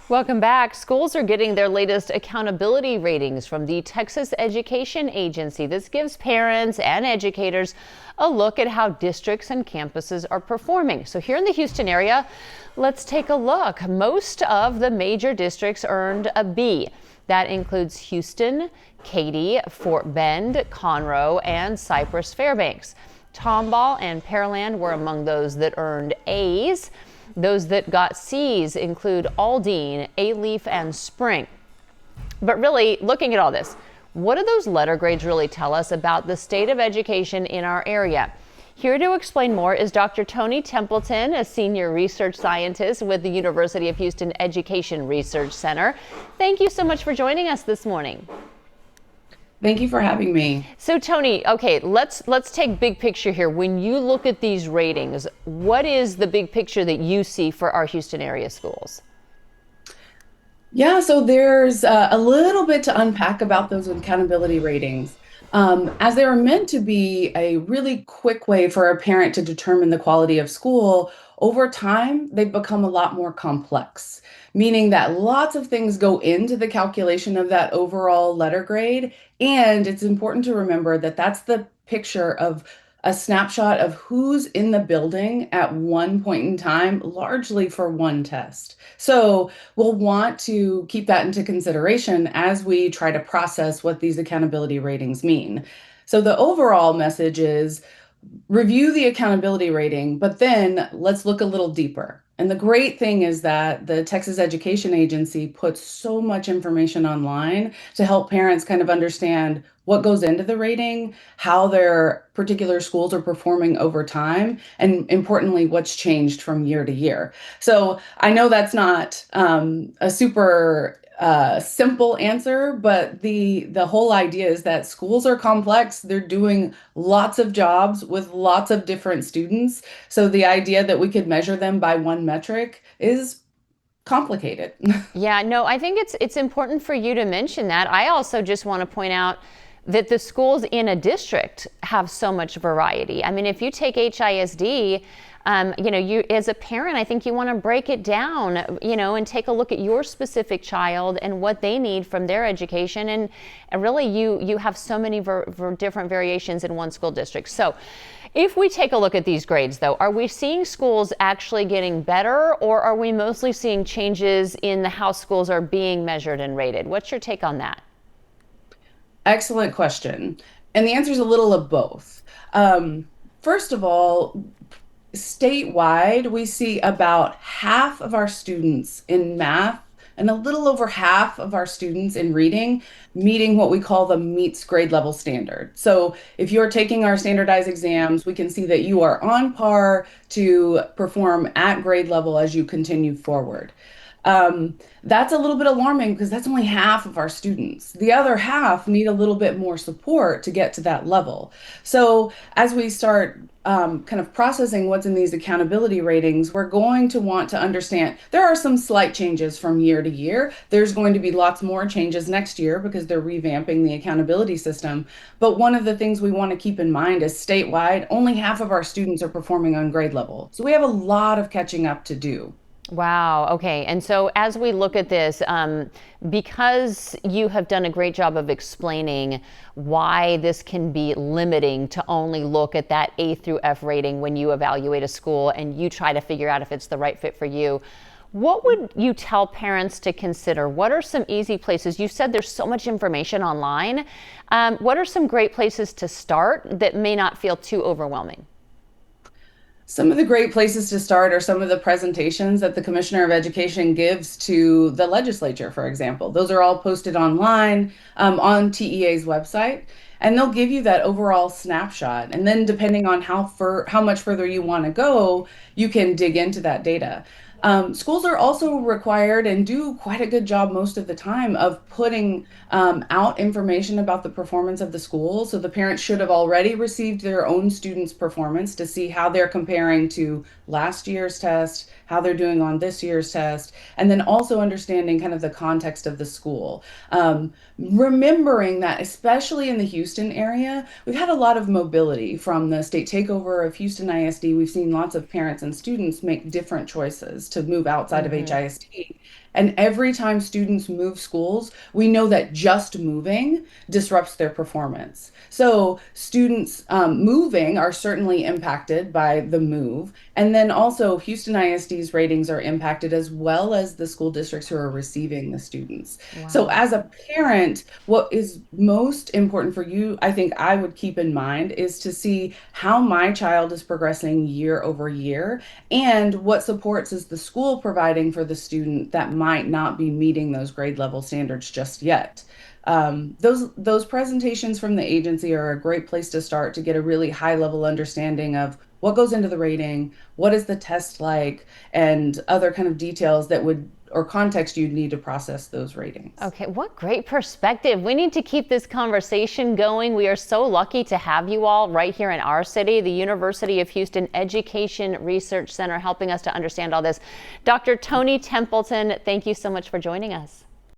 Welcome back. Schools are getting their latest accountability ratings from the Texas Education Agency. This gives parents and educators a look at how districts and campuses are performing. So here in the Houston area, let's take a look. Most of the major districts earned a B. That includes Houston, Katy, Fort Bend, Conroe, and Cypress Fairbanks. Tomball and Pearland were among those that earned A's. Those that got C's include Aldine, Alief, and Spring. But really, looking at all this, what do those letter grades really tell us about the state of education in our area? Here to explain more is Dr. Toni Templeton, a senior research scientist with the University of Houston Education Research Center. Thank you so much for joining us this morning. Thank you for having me. So Toni, okay, let's take big picture here. When you look at these ratings, what is the big picture that you see for our Houston area schools? Yeah, so there's a little bit to unpack about those accountability ratings. As they are meant to be a really quick way for a parent to determine the quality of school, over time, they've become a lot more complex, meaning that lots of things go into the calculation of that overall letter grade. And it's important to remember that that's the picture of a snapshot of who's in the building at one point in time, largely for one test. So we'll want to keep that into consideration as we try to process what these accountability ratings mean. So the overall message is review the accountability rating, but then let's look a little deeper. And the great thing is that the Texas Education Agency puts so much information online to help parents kind of understand what goes into the rating, how their particular schools are performing over time, and importantly, what's changed from year to year. So I know that's not a super simple answer, but the whole idea is that schools are complex. They're doing lots of jobs with lots of different students. So the idea that we could measure them by one metric is complicated. Yeah, no, I think it's important for you to mention that. I also just want to point out that the schools in a district have so much variety. I mean, if you take HISD, you as a parent, I think you want to break it down, and take a look at your specific child and what they need from their education. And really, you have so many different variations in one school district. So if we take a look at these grades, though, are we seeing schools actually getting better, or are we mostly seeing changes in the how schools are being measured and rated? What's your take on that? Excellent question. And the answer is a little of both. First of all, statewide, we see about half of our students in math and a little over half of our students in reading meeting what we call the meets grade level standard. So if you're taking our standardized exams, we can see that you are on par to perform at grade level as you continue forward. That's a little bit alarming because that's only half of our students. The other half need a little bit more support to get to that level. So as we start kind of processing what's in these accountability ratings, we're going to want to understand there are some slight changes from year to year. There's going to be lots more changes next year because they're revamping the accountability system. But one of the things we want to keep in mind is statewide, only half of our students are performing on grade level. So we have a lot of catching up to do. Wow. Okay. And so as we look at this, because you have done a great job of explaining why this can be limiting to only look at that A through F rating when you evaluate a school and you try to figure out if it's the right fit for you, what would you tell parents to consider? What are some easy places? You said there's so much information online. What are some great places to start that may not feel too overwhelming? Some of the great places to start are some of the presentations that the Commissioner of Education gives to the legislature, for example. Those are all posted online on TEA's website, and they'll give you that overall snapshot. And then depending on how much further you want to go, you can dig into that data. Schools are also required and do quite a good job most of the time of putting out information about the performance of the school. So the parents should have already received their own students' performance to see how they're comparing to last year's test, how they're doing on this year's test, and then also understanding kind of the context of the school. Remembering that, especially in the Houston area, we've had a lot of mobility from the state takeover of Houston ISD. We've seen lots of parents and students make different choices to move outside of HISD. And every time students move schools, we know that just moving disrupts their performance. So students moving are certainly impacted by the move. And then also Houston ISD's ratings are impacted as well as the school districts who are receiving the students. So Wow. as a parent, what is most important for you, I think I would keep in mind is to see how my child is progressing year over year and what supports is the school providing for the student that might not be meeting those grade level standards just yet. Those presentations from the agency are a great place to start to get a really high level understanding of what goes into the rating, what is the test like, and other kind of details that would or context you'd need to process those ratings. Okay, what great perspective. We need to keep this conversation going. We are so lucky to have you all right here in our city, the University of Houston Education Research Center, helping us to understand all this. Dr. Toni Templeton, thank you so much for joining us.